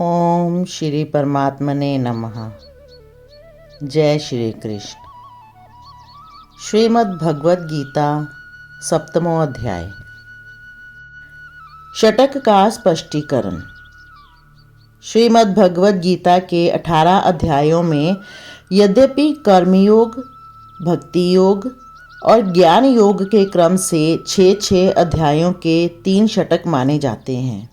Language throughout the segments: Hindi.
ओम श्री परमात्मने नमः। जय श्री कृष्ण। श्रीमद् भगवद गीता सप्तमो अध्याय। षटक का स्पष्टीकरण। श्रीमद् भगवद गीता के 18 अध्यायों में यद्यपि कर्मयोग, भक्ति योग और ज्ञान योग के क्रम से 6 अध्यायों के 3 षटक माने जाते हैं,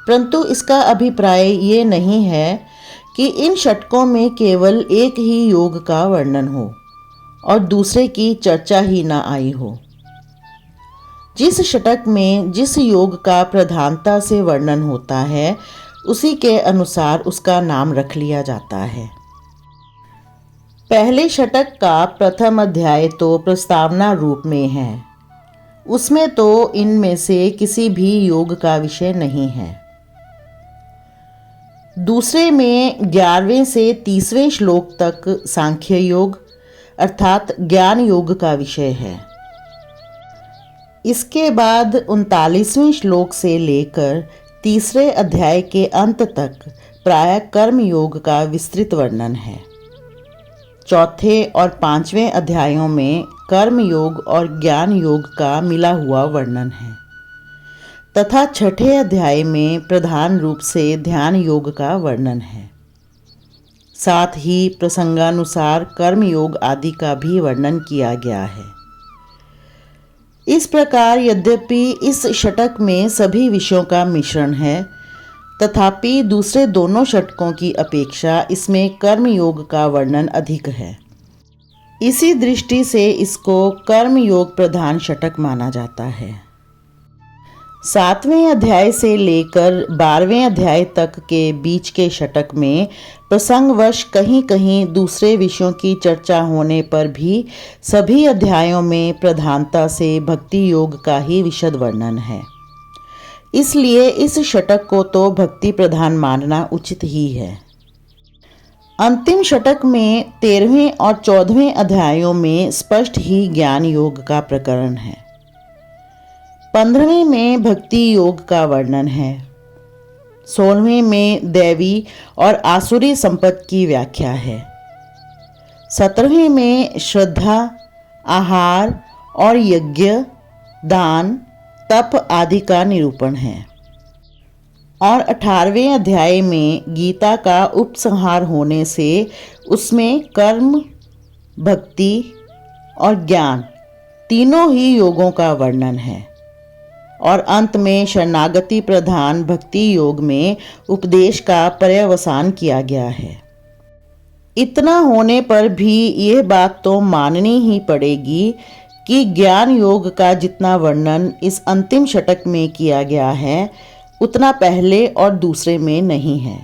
परंतु इसका अभिप्राय ये नहीं है कि इन षटकों में केवल एक ही योग का वर्णन हो और दूसरे की चर्चा ही ना आई हो। जिस षटक में जिस योग का प्रधानता से वर्णन होता है, उसी के अनुसार उसका नाम रख लिया जाता है। पहले षटक का प्रथम अध्याय तो प्रस्तावना रूप में है। उसमें तो इनमें से किसी भी योग का विषय नहीं है। दूसरे में 11वें से 30वें श्लोक तक सांख्य योग अर्थात ज्ञान योग का विषय है। इसके बाद 39वें श्लोक से लेकर तीसरे अध्याय के अंत तक प्रायः कर्म योग का विस्तृत वर्णन है। चौथे और 5वें अध्यायों में कर्म योग और ज्ञान योग का मिला हुआ वर्णन है तथा छठे अध्याय में प्रधान रूप से ध्यान योग का वर्णन है। साथ ही प्रसंगानुसार कर्म योग आदि का भी वर्णन किया गया है। इस प्रकार यद्यपि इस षटक में सभी विषयों का मिश्रण है, तथापि दूसरे दोनों षटकों की अपेक्षा इसमें कर्म योग का वर्णन अधिक है। इसी दृष्टि से इसको कर्म योग प्रधान षटक माना जाता है। 7वें अध्याय से लेकर 12वें अध्याय तक के बीच के षटक में प्रसंगवश कहीं कहीं दूसरे विषयों की चर्चा होने पर भी सभी अध्यायों में प्रधानता से भक्ति योग का ही विशद वर्णन है। इसलिए इस षटक को तो भक्ति प्रधान मानना उचित ही है। अंतिम षटक में 13वें और 14वें अध्यायों में स्पष्ट ही ज्ञान योग का प्रकरण है। 15वें में भक्ति योग का वर्णन है। 16वें में दैवी और आसुरी संपत्ति की व्याख्या है। 17वें में श्रद्धा, आहार और यज्ञ, दान, तप आदि का निरूपण है और 18वें अध्याय में गीता का उपसंहार होने से उसमें कर्म, भक्ति और ज्ञान तीनों ही योगों का वर्णन है और अंत में शरणागति प्रधान भक्ति योग में उपदेश का पर्यवसान किया गया है। इतना होने पर भी यह बात तो माननी ही पड़ेगी कि ज्ञान योग का जितना वर्णन इस अंतिम षटक में किया गया है, उतना पहले और दूसरे में नहीं है।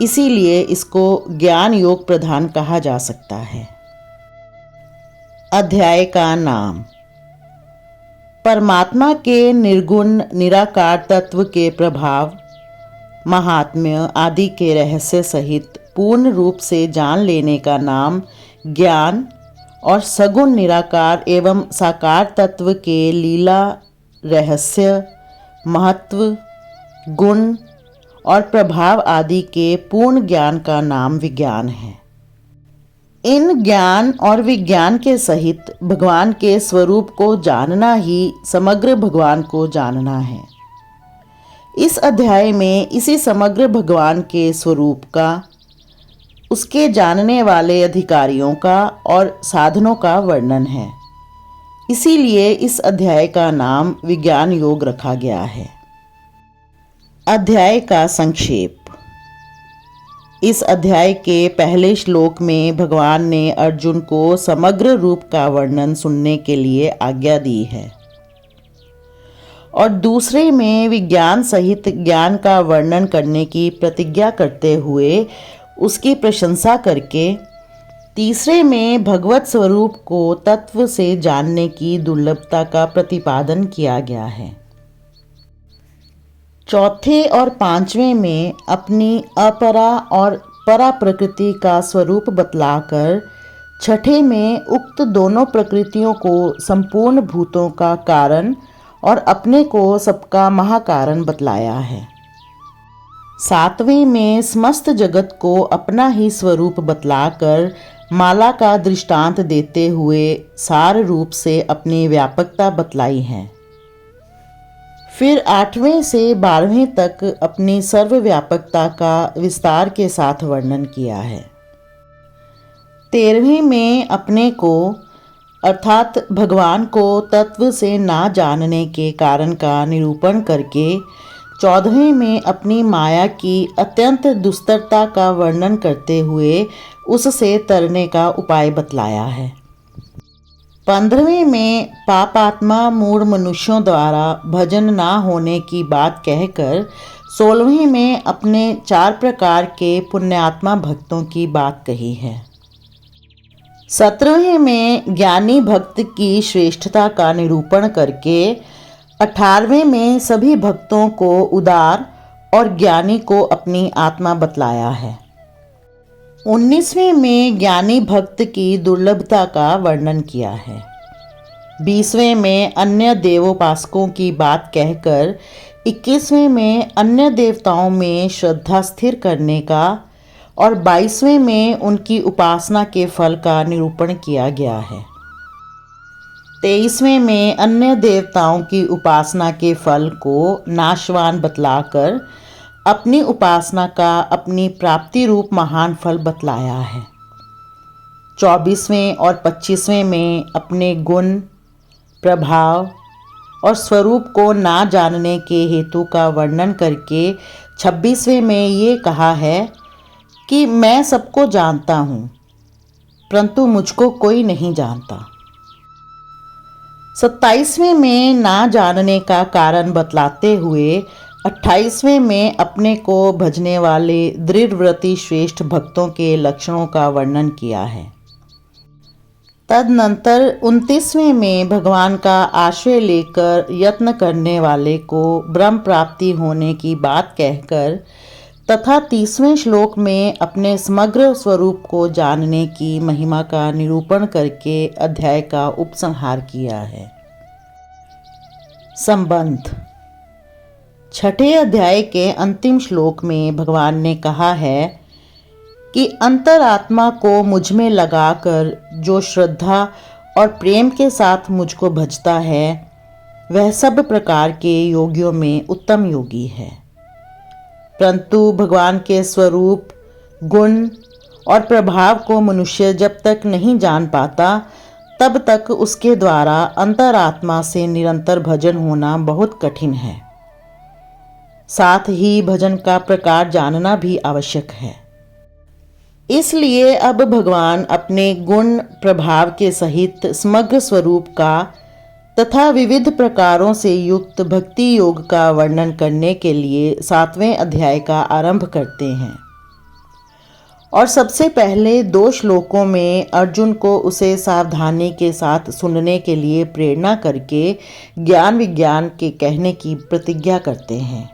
इसीलिए इसको ज्ञान योग प्रधान कहा जा सकता है। अध्याय का नाम। परमात्मा के निर्गुण निराकार तत्व के प्रभाव, महात्म्य आदि के रहस्य सहित पूर्ण रूप से जान लेने का नाम ज्ञान और सगुण निराकार एवं साकार तत्व के लीला, रहस्य, महत्व, गुण और प्रभाव आदि के पूर्ण ज्ञान का नाम विज्ञान है। इन ज्ञान और विज्ञान के सहित भगवान के स्वरूप को जानना ही समग्र भगवान को जानना है। इस अध्याय में इसी समग्र भगवान के स्वरूप का, उसके जानने वाले अधिकारियों का और साधनों का वर्णन है। इसीलिए इस अध्याय का नाम विज्ञान योग रखा गया है। अध्याय का संक्षेप। इस अध्याय के पहले श्लोक में भगवान ने अर्जुन को समग्र रूप का वर्णन सुनने के लिए आज्ञा दी है और दूसरे में विज्ञान सहित ज्ञान का वर्णन करने की प्रतिज्ञा करते हुए उसकी प्रशंसा करके तीसरे में भगवत स्वरूप को तत्व से जानने की दुर्लभता का प्रतिपादन किया गया है। चौथे और 5वें में अपनी अपरा और परा प्रकृति का स्वरूप बतलाकर छठे में उक्त दोनों प्रकृतियों को संपूर्ण भूतों का कारण और अपने को सबका महाकारण बतलाया है। 7वें में समस्त जगत को अपना ही स्वरूप बतलाकर माला का दृष्टांत देते हुए सार रूप से अपनी व्यापकता बतलाई है। फिर 8वें से 12वें तक अपनी सर्वव्यापकता का विस्तार के साथ वर्णन किया है। 13वें में अपने को अर्थात भगवान को तत्व से ना जानने के कारण का निरूपण करके 14वें में अपनी माया की अत्यंत दुस्तरता का वर्णन करते हुए उससे तरने का उपाय बतलाया है। 15वें में पापात्मा मूढ़ मनुष्यों द्वारा भजन ना होने की बात कहकर 16वें में अपने 4 प्रकार के पुण्यात्मा भक्तों की बात कही है। 17वें में ज्ञानी भक्त की श्रेष्ठता का निरूपण करके 18वें में सभी भक्तों को उदार और ज्ञानी को अपनी आत्मा बतलाया है। 19वें में ज्ञानी भक्त की दुर्लभता का वर्णन किया है। 20वें में अन्य देवोपासकों की बात कहकर 21वें में अन्य देवताओं में श्रद्धा स्थिर करने का और 22वें में उनकी उपासना के फल का निरूपण किया गया है। 23वें में अन्य देवताओं की उपासना के फल को नाशवान बतलाकर अपनी उपासना का अपनी प्राप्ति रूप महान फल बतलाया है। 24वें और 25वें में अपने गुण, प्रभाव और स्वरूप को ना जानने के हेतु का वर्णन करके 26वें में ये कहा है कि मैं सबको जानता हूँ परंतु मुझको कोई नहीं जानता। 27वें में ना जानने का कारण बतलाते हुए 28वें में अपने को भजने वाले दृढ़व्रती श्रेष्ठ भक्तों के लक्षणों का वर्णन किया है। तदनंतर 29वें में भगवान का आश्रय लेकर यत्न करने वाले को ब्रह्म प्राप्ति होने की बात कहकर तथा 30वें श्लोक में अपने समग्र स्वरूप को जानने की महिमा का निरूपण करके अध्याय का उपसंहार किया है। संबंध 6ठे अध्याय के अंतिम श्लोक में भगवान ने कहा है कि अंतरात्मा को मुझ में लगाकर जो श्रद्धा और प्रेम के साथ मुझको भजता है वह सब प्रकार के योगियों में उत्तम योगी है। परंतु भगवान के स्वरूप, गुण और प्रभाव को मनुष्य जब तक नहीं जान पाता तब तक उसके द्वारा अंतरात्मा से निरंतर भजन होना बहुत कठिन है। साथ ही भजन का प्रकार जानना भी आवश्यक है। इसलिए अब भगवान अपने गुण प्रभाव के सहित समग्र स्वरूप का तथा विविध प्रकारों से युक्त भक्ति योग का वर्णन करने के लिए 7वें अध्याय का आरंभ करते हैं और सबसे पहले 2 श्लोकों में अर्जुन को उसे सावधानी के साथ सुनने के लिए प्रेरणा करके ज्ञान विज्ञान के कहने की प्रतिज्ञा करते हैं।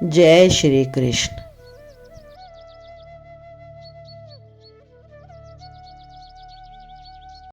जय श्री कृष्ण।